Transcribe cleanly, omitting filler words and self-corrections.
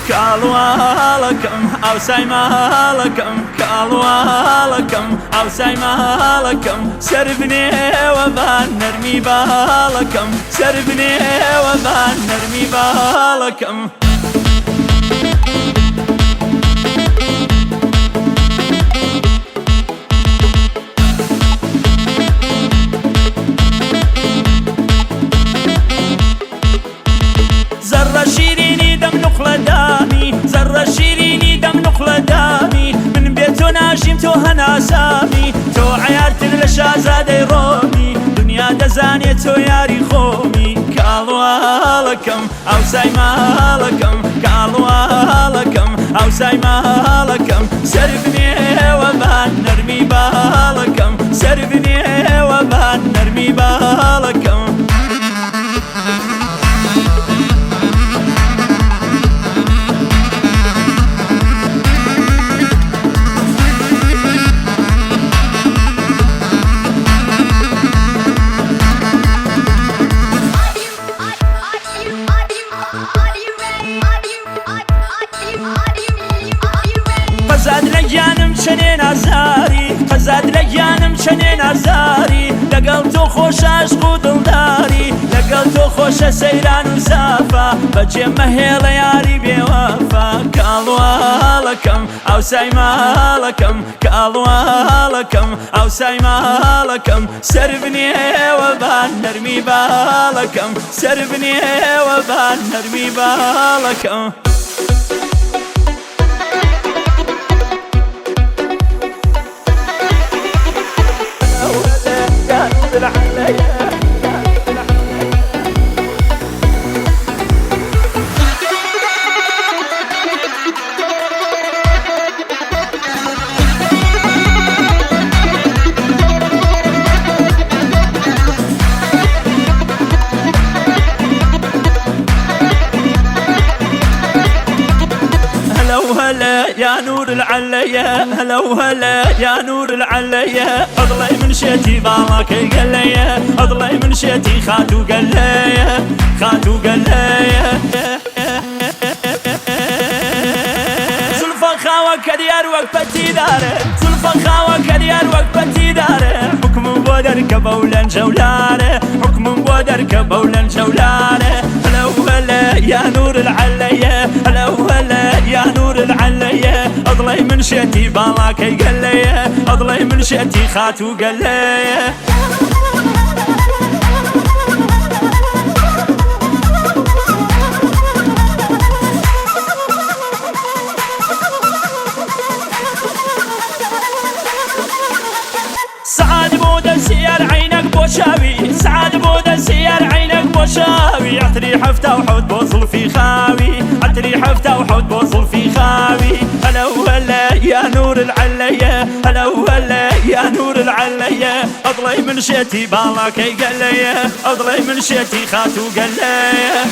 كالوالكم أو سايمالكم كالوالكم أو سايمالكم سربني وبان نرمي بالكم سربني وبان نرمي بالكم زر شيريني دم نقل دامي زر شيريني دم نقل دامي من بيت ناشم تو هنا سامي تو عيارت لشازادي رومي دنيا دزاني تو ياري خومي كالوالكم أو سايمالكم كالوالكم أو سايمالكم سربني وبان نرمي بالكم سربني وبان نرمي بالكم قزاد لجانم چنین آزاری قزاد لجانم چنین آزاری لگل تو خوش عشق و دلداری لگل تو خوش سیران و صافا بجه مهیل یاری بیوفا كالوالكم أو سايمالكم كالوالكم أو سايمالكم سربني وبان نرمي بالكم سربني وبان نرمي بالكم هلا يا نور العليا هلا وهلا يا نور العليا اضلي من شيتي بالك قليا اضلي من شيتي خاتو قليا خاتو قليا زلفا خاوة كديار وقفتي داره زلفا خاوة كديار وقفتي داره حكم بودرك بولا جولاره حكم بودرك بولا جولاره هلا وهلا يا نور العليا هلا وهلا يا نور العليا اضلي من شيتي بالك قليا اضلي من شيتي خاتو قليا سعاد بود سير عينك بوشاوي سعاد بود سير عينك بوشاوي عطري حفته وحود بوصل في خاوي عطري حفته وحود بوصل في خاوي هلا وهلا يا نور العليا هلا وهلا يا نور العليا اضلي من شيتي بالك قليا اضلي من شيتي خاتو قليا